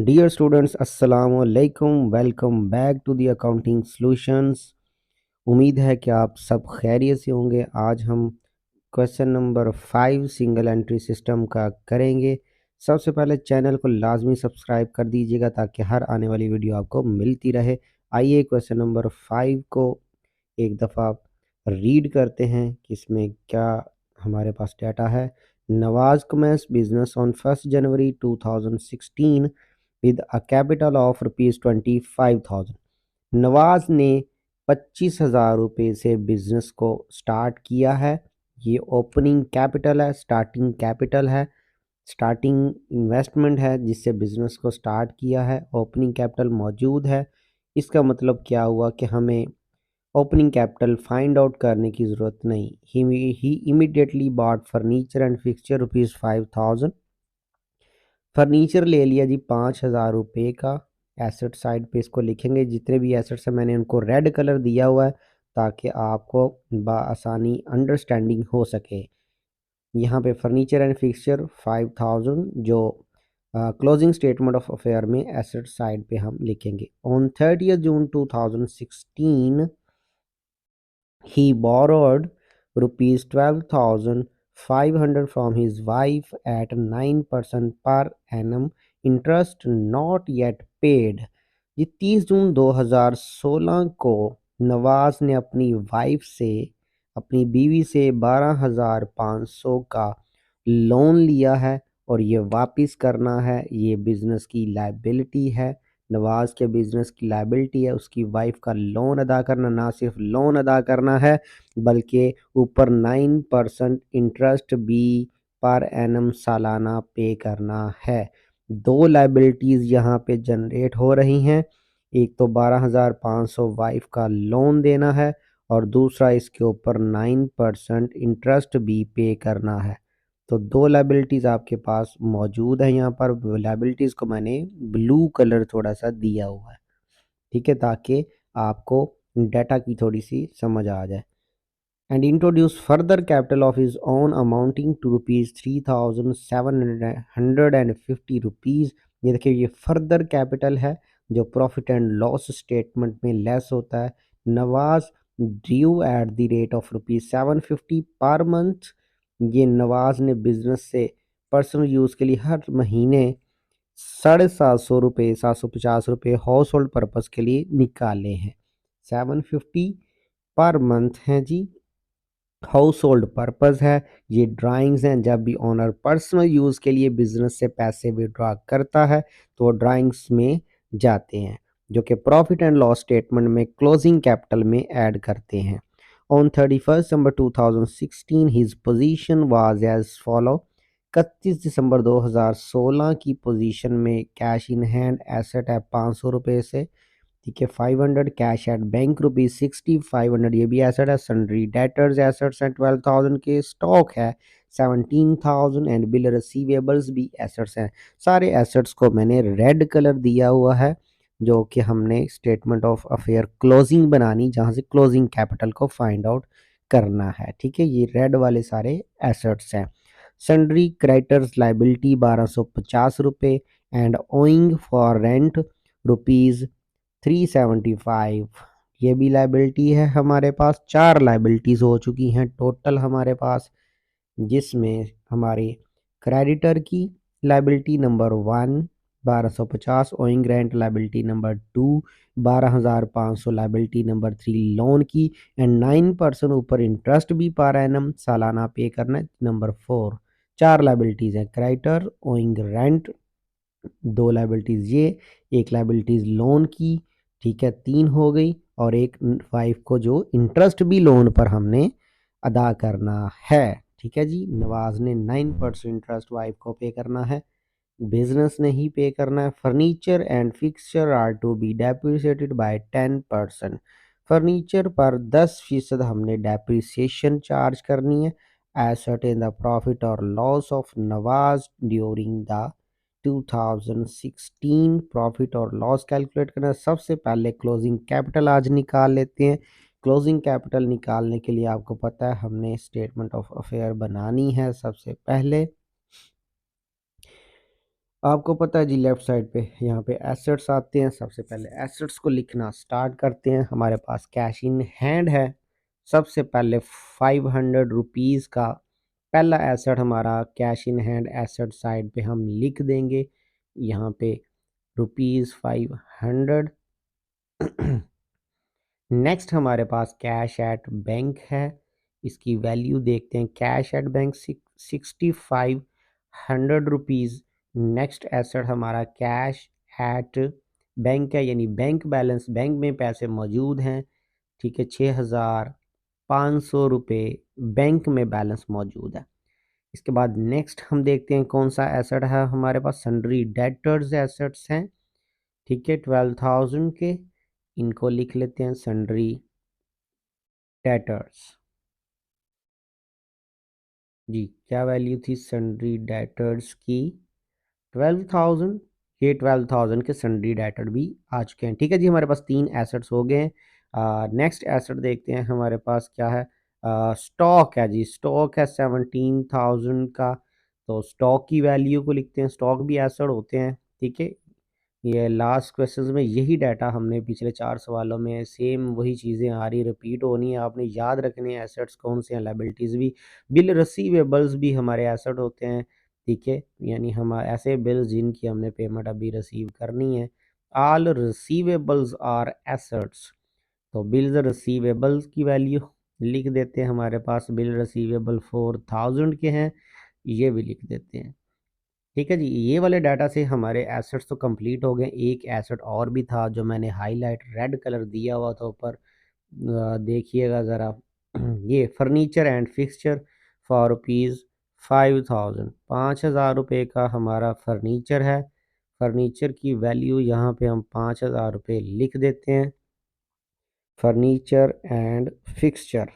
Dear students अस्सलाम वालेकुम, welcome back to the accounting solutions. उम्मीद है कि आप सब खैरियत से होंगे। आज हम question number 5 single entry system का करेंगे। सबसे पहले चैनल को लाजमी सब्सक्राइब कर दीजिएगा ताकि हर आने वाली वीडियो आपको मिलती रहे। आइए क्वेश्चन नंबर 5 को एक दफ़ा रीड करते हैं कि इसमें क्या हमारे पास डाटा है। Nawaz commences business on 1 January 2016 with a capital of ₹25,000। Nawaz ने 25,000 रुपये से बिजनेस को स्टार्ट किया है। ये ओपनिंग कैपिटल है, स्टार्टिंग कैपिटल है, स्टार्टिंग इन्वेस्टमेंट है जिससे बिजनेस को स्टार्ट किया है। ओपनिंग कैपिटल मौजूद है। इसका मतलब क्या हुआ कि हमें ओपनिंग कैपिटल फाइंड आउट करने की ज़रूरत नहीं। He immediately bought furniture and fixture ₹5,000। Furniture ले लिया जी 5,000 रुपये का। एसेट साइड पे इसको लिखेंगे, जितने भी एसेट्स हैं मैंने उनको रेड कलर दिया हुआ है ताकि आपको बआसानी अंडरस्टैंडिंग हो सके। यहाँ पे फर्नीचर एंड फिक्सचर 5,000 जो क्लोजिंग स्टेटमेंट ऑफ अफेयर में एसेट साइड पे हम लिखेंगे। On 30 June 2016 he borrowed ₹12,500 from his wife at 9% per annum interest not yet paid। ये 30 जून 2016 को नवाज ने अपनी वाइफ से, अपनी बीवी से 12,500 का लोन लिया है और ये वापस करना है। ये बिज़नेस की लायबिलिटी है। नवाज के बिज़नेस की लायबिलिटी है उसकी वाइफ का लोन अदा करना। ना सिर्फ लोन अदा करना है बल्कि ऊपर 9% इंटरेस्ट भी पर एनम सालाना पे करना है। दो लायबिलिटीज़ यहाँ पे जनरेट हो रही हैं। एक तो 12,500 वाइफ का लोन देना है और दूसरा इसके ऊपर 9% इंटरेस्ट भी पे करना है। तो दो लायबिलिटीज़ आपके पास मौजूद है। यहाँ पर लायबिलिटीज़ को मैंने ब्लू कलर थोड़ा सा दिया हुआ है, ठीक है, ताकि आपको डाटा की थोड़ी सी समझ आ जाए। And introduce further capital of his own amounting to ₹3,750। ये देखिए, ये फर्दर कैपिटल है जो प्रॉफिट एंड लॉस स्टेटमेंट में लेस होता है। Nawaz due at the rate of ₹750 per month. ये नवाज ने बिजनेस से पर्सनल यूज़ के लिए हर महीने 750 रुपये, 750 रुपये हाउस होल्ड पर्पज़ के लिए निकाले हैं। 750 पर मंथ हैं जी, हाउस होल्ड पर्पज़ है। ये ड्राइंग्स हैं। जब भी ओनर पर्सनल यूज़ के लिए बिजनेस से पैसे विड्रॉ करता है तो ड्राइंग्स में जाते हैं जो कि प्रॉफिट एंड लॉस स्टेटमेंट में क्लोजिंग कैपिटल में ऐड करते हैं। On 31 December 2016 his position was as follow. 31 दिसंबर 2016 की पोजीशन में कैश इन हैंड एसेट है 500 रुपये से, ठीक है। 500 कैश एट बैंक ₹60, 500 ये भी एसेट है। सन्ड्री डेटर्स एसेट्स हैं 12,000 के। स्टॉक है 17,000 एंड बिल रिसीवेबल्स भी एसेट्स हैं। सारे एसेट्स को मैंने रेड कलर दिया हुआ है जो कि हमने स्टेटमेंट ऑफ अफेयर क्लोजिंग बनानी, जहाँ से क्लोजिंग कैपिटल को फाइंड आउट करना है, ठीक है। ये रेड वाले सारे एसेट्स हैं। सन्ड्री क्रेडिटर्स लाइबिलिटी 1250 रुपये एंड ओइंग फॉर रेंट ₹375। ये भी लाइबिलिटी है। हमारे पास 4 लाइबिलिटीज़ हो चुकी हैं टोटल हमारे पास, जिसमें हमारे क्रेडिटर की liability number 1 1250, owing rent liability number 2 12,500, liability number 3 loan की एंड 9% ऊपर इंटरेस्ट भी पर एनम सालाना पे करना है नंबर 4। 4 लाइबिलिटीज़ हैं, क्रेडिटर, ओइंग रेंट, 2 लाइबिलिटीज़ ये, एक लाइबिलिटीज़ लोन की, ठीक है, 3 हो गई, और एक 5 को जो इंटरेस्ट भी लोन पर हमने अदा करना है, ठीक है जी। नवाज ने 9% इंटरेस्ट वाइफ को पे करना है, बिजनेस ने ही पे करना है। Furniture and fixture are to be depreciated by 10%। Furniture पर 10% हमने डेप्रिसिएशन चार्ज करनी है एज सर्टेन द प्रॉफिट और loss of Nawaz during the 2016। Profit और लॉस कैलकुलेट करना है। सबसे पहले क्लोजिंग कैपिटल आज निकाल लेते हैं। क्लोजिंग कैपिटल निकालने के लिए आपको पता है हमने स्टेटमेंट ऑफ अफेयर बनानी है। सबसे पहले आपको पता है जी, लेफ्ट साइड पे यहाँ पे एसेट्स आते हैं। सबसे पहले एसेट्स को लिखना स्टार्ट करते हैं। हमारे पास कैश इन हैंड है। सबसे पहले 500 रुपीज़ का पहला एसेट हमारा cash in hand asset side पे हम लिख देंगे यहाँ पे ₹500। नेक्स्ट हमारे पास कैश एट बैंक है। इसकी वैल्यू देखते हैं। Cash at bank 6500 rupees. Next asset हमारा कैश एट बैंक है, यानी बैंक बैलेंस, बैंक में पैसे मौजूद हैं। ठीक है, 6500 रुपये बैंक में बैलेंस मौजूद है। इसके बाद नेक्स्ट हम देखते हैं कौन सा एसेट है हमारे पास। सन्ड्री डेटर्स एसेट्स हैं। ठीक है, 12,000 के। इनको लिख लेते हैं सन्ड्री डेटर्स। जी, क्या वैल्यू थी सन्ड्री डेटर्स की? 12,000। ये 12,000 के सन्ड्री डेटर भी आ चुके हैं। ठीक है जी, हमारे पास 3 एसेट्स हो गए हैं। नेक्स्ट एसेट देखते हैं हमारे पास क्या है। स्टॉक है जी। स्टॉक है 17,000 का। तो स्टॉक की वैल्यू को लिखते हैं। स्टॉक भी एसेट होते हैं। ठीक है, ये लास्ट क्वेश्चंस में यही डाटा हमने पिछले 4 सवालों में सेम वही चीज़ें आ रही, रिपीट होनी है। आपने याद रखने हैं एसेट्स कौन से हैं, लायबिलिटीज़ भी। बिल रिसीवेबल्स भी हमारे एसेट होते हैं। ठीक है, यानी हम ऐसे बिल्स जिनकी हमने पेमेंट अभी रिसीव करनी है। All receivables are assets. तो बिल्स रिसीवेबल्स की वैल्यू लिख देते हैं। हमारे पास बिल रिसीवेबल 4,000 के हैं, ये भी लिख देते हैं। ठीक है जी, ये वाले डाटा से हमारे एसेट्स तो कंप्लीट हो गए। एक एसेट और भी था जो मैंने हाईलाइट रेड कलर दिया हुआ था ऊपर, देखिएगा ज़रा। ये फर्नीचर एंड फिक्सचर फॉर ₹5,000। 5,000 रुपये का हमारा फर्नीचर है। फर्नीचर की वैल्यू यहाँ पे हम 5,000 रुपये लिख देते हैं। फर्नीचर एंड फिक्सचर,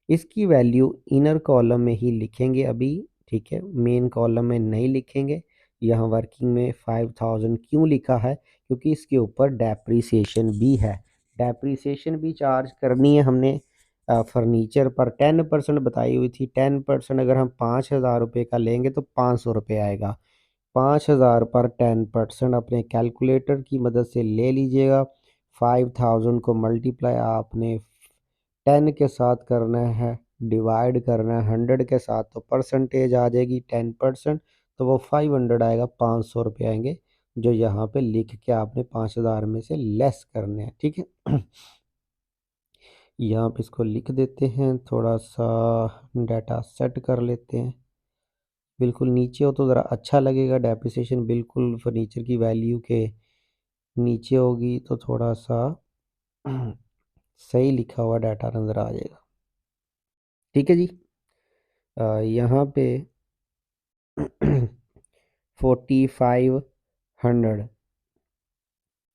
इसकी वैल्यू इनर कॉलम में ही लिखेंगे अभी। ठीक है, मेन कॉलम में नहीं लिखेंगे। यहाँ वर्किंग में 5,000 क्यों लिखा है? क्योंकि इसके ऊपर डेप्रीसिएशन भी है। डेप्रीसिएशन भी चार्ज करनी है हमने। फर्नीचर पर 10% बताई हुई थी। 10% अगर हम 5,000 रुपये का लेंगे तो 500 रुपये आएगा। 5,000 पर 10% अपने कैलकुलेटर की मदद से ले लीजिएगा। 5,000 को मल्टीप्लाई आपने 10 के साथ करना है, डिवाइड करना है 100 के साथ, तो परसेंटेज आ जाएगी 10%। तो वो 500 आएगा, 500 रुपये आएंगे, जो यहाँ पे लिख के आपने 5,000 में से लेस करने हैं। ठीक है, यहाँ पे इसको लिख देते हैं। थोड़ा सा डाटा सेट कर लेते हैं। बिल्कुल नीचे हो तो ज़रा अच्छा लगेगा। डेप्रिसिएशन बिल्कुल फर्नीचर की वैल्यू के नीचे होगी तो थोड़ा सा सही लिखा हुआ डाटा नज़र आ जाएगा। ठीक है जी, यहाँ पे 4,500,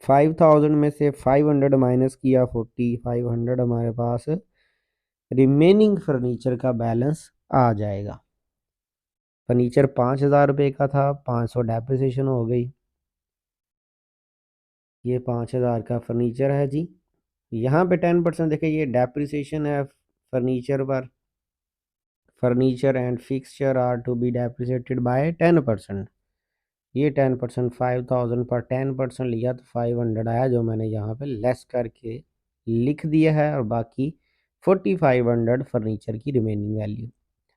5,000 में से 500 माइनस किया, 4,500 हमारे पास रिमेनिंग फर्नीचर का बैलेंस आ जाएगा। फर्नीचर 5,000 रुपये का था, 500 डेप्रिसिएशन हो गई। ये 5,000 का फर्नीचर है जी। यहाँ पे 10% देखिए, ये डेप्रिसिएशन है फर्नीचर पर। Furniture and fixture are to be depreciated by 10%। ये 10%, 5,000 पर 10% लिया तो 500 आया, जो मैंने यहाँ पे लेस करके लिख दिया है। और बाकी 4,500 फर्नीचर की रिमेनिंग वैल्यू।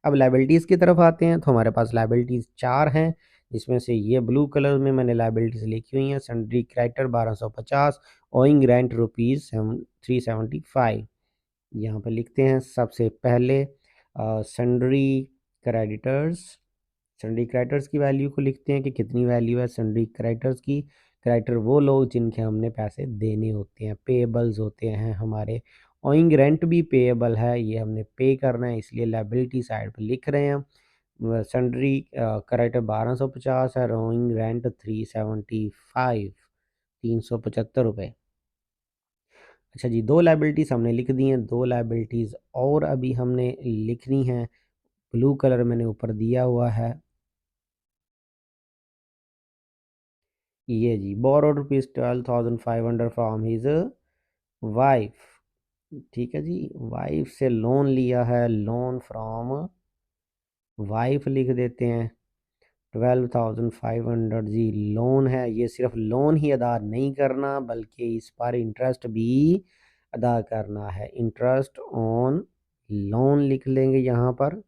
अब लाइबिलिटीज़ की तरफ आते हैं। तो हमारे पास लाइबिलिटीज़ 4 हैं, जिसमें से ये ब्लू कलर में मैंने लाइबिलिटीज़ लिखी हुई हैं। Sundry creditor 1250, owing rent ₹375। यहाँ पे लिखते हैं सबसे पहले सन्ड्री क्रेडिटर्स। सन्ड्री क्रेडिटर्स की वैल्यू को लिखते हैं कि कितनी वैल्यू है सन्ड्री क्रेडिटर्स की। क्रेडिटर वो लोग जिनके हमने पैसे देने होते हैं, पेएबल्स होते हैं हमारे। ओइंग रेंट भी पेएबल है, ये हमने पे करना है, इसलिए लायबिलिटी साइड पे लिख रहे हैं हम। सन्ड्री क्रेडिटर 1250 है, ओइंग रेंट 375, 375 रुपये। अच्छा जी, 2 लायबिलिटीज़ हमने लिख दी हैं। 2 लायबिलिटीज़ और अभी हमने लिखनी है। ब्लू कलर मैंने ऊपर दिया हुआ है, ये जी। Borrowed ₹12,500 from his wife. ठीक है जी, वाइफ से लोन लिया है, लोन फ्रॉम वाइफ लिख देते हैं। 12,500 जी लोन है। ये सिर्फ लोन ही अदा नहीं करना बल्कि इस पर इंटरेस्ट भी अदा करना है। इंटरेस्ट ऑन लोन लिख लेंगे यहाँ पर,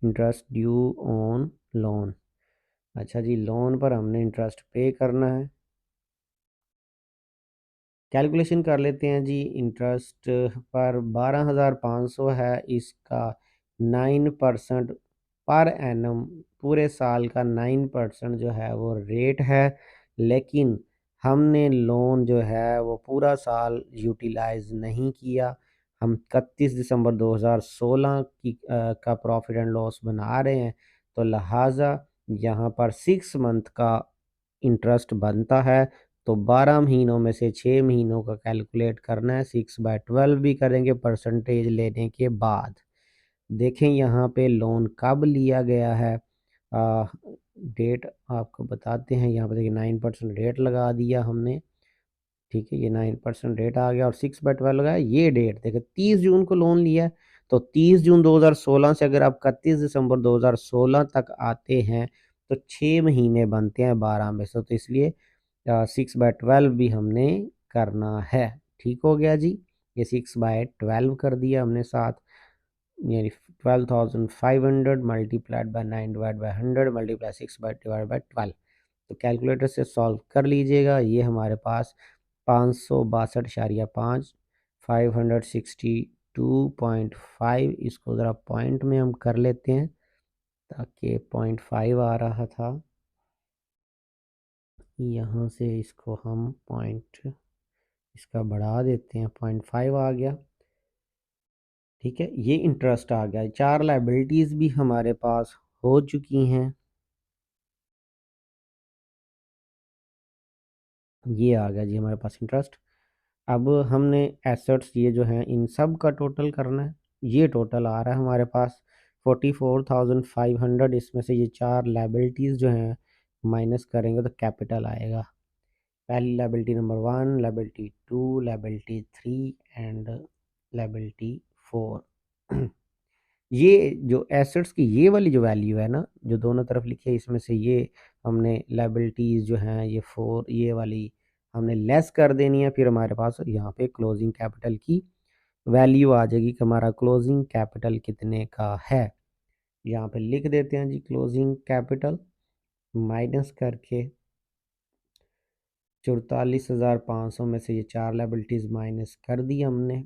इंटरेस्ट ड्यू ऑन लोन। अच्छा जी, लोन पर हमने इंटरेस्ट पे करना है। कैलकुलेशन कर लेते हैं जी। इंटरेस्ट पर 12,500 है, इसका 9% पर एनम, पूरे साल का 9% जो है वो रेट है। लेकिन हमने लोन जो है वो पूरा साल यूटिलाइज नहीं किया। हम 31 दिसंबर 2016 का प्रॉफिट एंड लॉस बना रहे हैं, तो लिहाजा यहाँ पर 6 मंथ का इंटरेस्ट बनता है। तो 12 महीनों में से 6 महीनों का कैलकुलेट करना है। 6/12 भी करेंगे परसेंटेज लेने के बाद। देखें यहाँ पे लोन कब लिया गया है, डेट आपको बताते हैं। यहाँ पे देखिए 9% रेट लगा दिया हमने, ठीक है। ये 9% रेट आ गया और 6/12 लगाया। ये डेट देखिए 30 जून को लोन लिया है, तो 30 जून 2016 से अगर आप 31 दिसंबर 2016 तक आते हैं तो 6 महीने बनते हैं 12 में से, तो इसलिए 6/12 भी हमने करना है। ठीक हो गया जी। ये 6/12 कर दिया हमने साथ, यानी 12,500 मल्टीप्लाइड बाय 9/100 मल्टीप्लाई 6/12। तो कैलकुलेटर से सॉल्व कर लीजिएगा। ये हमारे पास 562.5, 562.5, इसको ज़रा पॉइंट में हम कर लेते हैं ताकि 0.5 आ रहा था, यहाँ से इसको हम पॉइंट इसका बढ़ा देते हैं, 0.5 आ गया। ठीक है, ये इंटरेस्ट आ गया। 4 लाइबिलिटीज़ भी हमारे पास हो चुकी हैं। ये आ गया जी हमारे पास इंटरेस्ट। अब हमने एसेट्स ये जो हैं इन सब का टोटल करना है। ये टोटल आ रहा है हमारे पास 44,500। इसमें से ये 4 लाइबिलिटीज़ जो हैं माइनस करेंगे तो कैपिटल आएगा। पहली liability number 1, liability 2, liability 3 and liability 4। ये जो एसेट्स की ये वाली जो वैल्यू है ना, जो दोनों तरफ लिखी है, इसमें से ये हमने लाइबिलिटीज़ जो हैं ये 4, ये वाली हमने लेस कर देनी है। फिर हमारे पास यहाँ पे क्लोजिंग कैपिटल की वैल्यू आ जाएगी कि हमारा क्लोजिंग कैपिटल कितने का है। यहाँ पे लिख देते हैं जी क्लोजिंग कैपिटल माइनस करके 44,500 में से ये 4 लाइबिलिटीज़ माइनस कर दी हमने,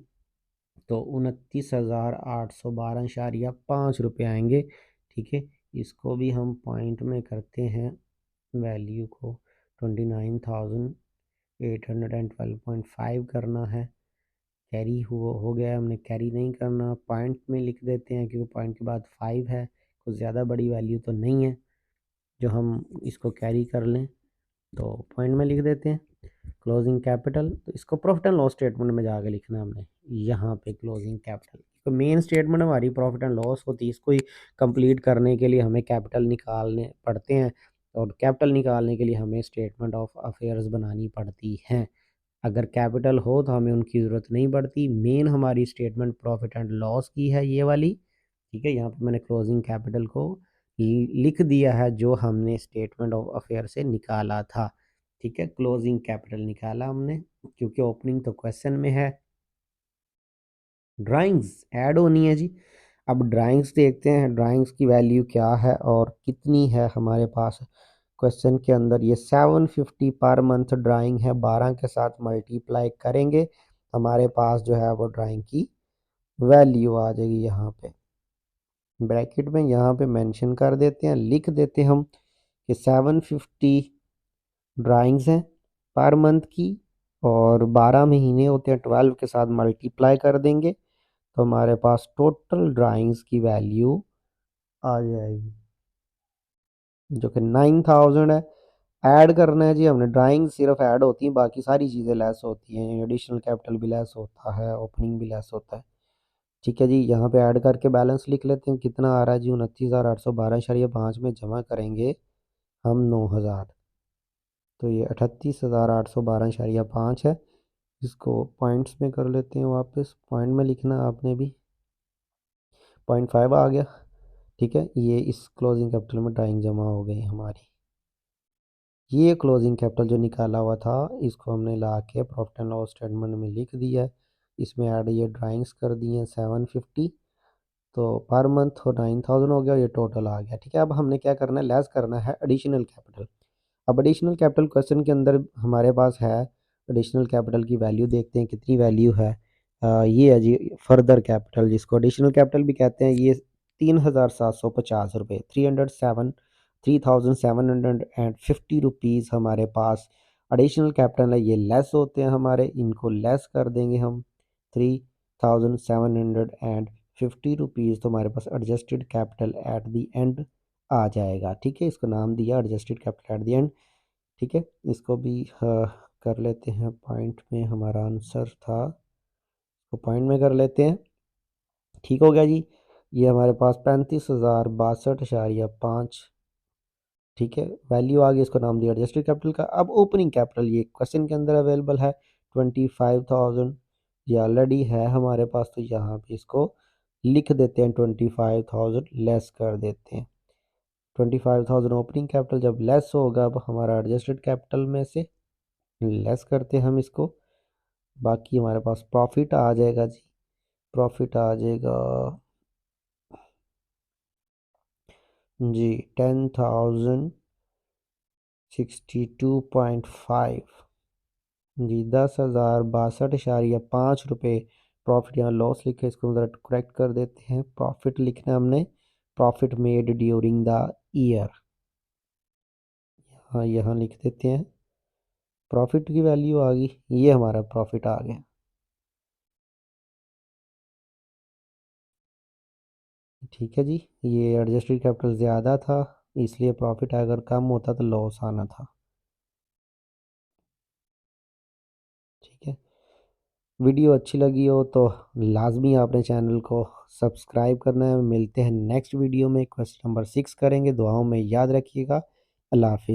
तो 29,812.5 रुपये आएंगे। ठीक है, इसको भी हम पॉइंट में करते हैं, वैल्यू को 29,812.5 करना है। कैरी हो गया, हमने कैरी नहीं करना, पॉइंट में लिख देते हैं क्योंकि पॉइंट के बाद 5 है, कुछ ज़्यादा बड़ी वैल्यू तो नहीं है जो हम इसको कैरी कर लें, तो पॉइंट में लिख देते हैं क्लोजिंग कैपिटल। तो इसको प्रॉफिट एंड लॉस स्टेटमेंट में जाकर लिखना है हमने, यहाँ पे क्लोजिंग कैपिटल। तो मेन स्टेटमेंट हमारी प्रॉफिट एंड लॉस होती है, इसको ही कंप्लीट करने के लिए हमें कैपिटल निकालने पड़ते हैं, और कैपिटल निकालने के लिए हमें स्टेटमेंट ऑफ अफेयर्स बनानी पड़ती हैं। अगर कैपिटल हो तो हमें उनकी ज़रूरत नहीं पड़ती। मेन हमारी स्टेटमेंट प्रॉफिट एंड लॉस की है ये वाली। ठीक है, यहाँ पर मैंने क्लोजिंग कैपिटल को लिख दिया है जो हमने स्टेटमेंट ऑफ अफेयर से निकाला था। ठीक है, क्लोजिंग कैपिटल निकाला हमने क्योंकि ओपनिंग तो क्वेश्चन में है। ड्राइंग्स ऐड होनी है जी। अब ड्राइंग्स देखते हैं, ड्राइंग्स की वैल्यू क्या है और कितनी है हमारे पास क्वेश्चन के अंदर। ये 750 पर मंथ ड्राइंग है, 12 के साथ मल्टीप्लाई करेंगे हमारे पास जो है वो ड्राइंग की वैल्यू आ जाएगी। यहाँ पे ब्रैकेट में यहाँ पे मेंशन कर देते हैं, लिख देते हम कि 750 ड्राइंग्स हैं पर मंथ की, और 12 महीने होते हैं, 12 के साथ मल्टीप्लाई कर देंगे तो हमारे पास टोटल ड्राइंग्स की वैल्यू आ जाएगी जो कि 9,000 है। ऐड करना है जी हमने, ड्राइंग सिर्फ ऐड होती हैं, बाकी सारी चीज़ें लेस होती हैं। एडिशनल कैपिटल भी लेस होता है, ओपनिंग भी लेस होता है। ठीक है जी, यहाँ पे ऐड करके बैलेंस लिख लेते हैं कितना आ रहा है जी। 29,812.5 में जमा करेंगे हम 9,000, तो ये 38,812.5 है। इसको पॉइंट्स में कर लेते हैं वापस, पॉइंट में लिखना आपने भी 0.5 आ गया। ठीक है, ये इस क्लोजिंग कैपिटल में ड्राइंग जमा हो गई हमारी। ये क्लोजिंग कैपिटल जो निकाला हुआ था इसको हमने ला के प्रॉफिट एंड लॉस स्टेटमेंट में लिख दिया है। इसमें ऐड ये ड्राइंग्स कर दी हैं 750, तो पर मंथ हो 9000 हो गया, ये टोटल आ गया। ठीक है, अब हमने क्या करना है, लेस करना है एडिशनल कैपिटल। अब एडिशनल कैपिटल क्वेश्चन के अंदर हमारे पास है, एडिशनल कैपिटल की वैल्यू देखते हैं कितनी वैल्यू है। ये है जी फर्दर कैपिटल, जिसको एडिशनल कैपिटल भी कहते हैं। ये 3750 रुपये, 3750 रुपीज़ हमारे पास एडिशनल कैपिटल है। ये लेस होते हैं हमारे, इनको लेस कर देंगे हम 3750 रुपीज़, तो हमारे पास adjusted capital at the end आ जाएगा। ठीक है, इसको नाम दिया adjusted capital at the end. ठीक है, इसको भी कर लेते हैं पॉइंट में, हमारा आंसर था तो पॉइंट में कर लेते हैं। ठीक हो गया जी, ये हमारे पास 35,062.5। ठीक है, वैल्यू आ गई, इसको नाम दिया एडजस्टेड कैपिटल का। अब ओपनिंग कैपिटल ये क्वेश्चन के अंदर अवेलेबल है 25,000, ये ऑलरेडी है हमारे पास, तो यहाँ पे इसको लिख देते हैं 25,000 लेस कर देते हैं। 25,000 ओपनिंग कैपिटल जब लेस होगा, अब हमारा एडजस्टेड कैपिटल में से लेस करते हैं हम इसको, बाकी हमारे पास प्रॉफिट आ जाएगा जी। प्रॉफिट आ जाएगा जी 10,062.5 जी, 10,062.5 रुपये प्रॉफिट। यहाँ लॉस लिखे, इसको ज़रा करेक्ट कर देते हैं। प्रॉफिट लिखना है हमने, profit made during the year, हाँ यहाँ लिख देते हैं। प्रॉफिट की वैल्यू आ गई, ये हमारा प्रॉफिट आ गया। ठीक है जी, ये एडजस्टेड कैपिटल ज़्यादा था इसलिए प्रॉफिट अगर कम होता तो लॉस आना था। ठीक है, वीडियो अच्छी लगी हो तो लाजमी आपने चैनल को सब्सक्राइब करना है। मिलते हैं नेक्स्ट वीडियो में, क्वेश्चन नंबर 6 करेंगे। दुआओं में याद रखिएगा। अल्लाह हाफिज़।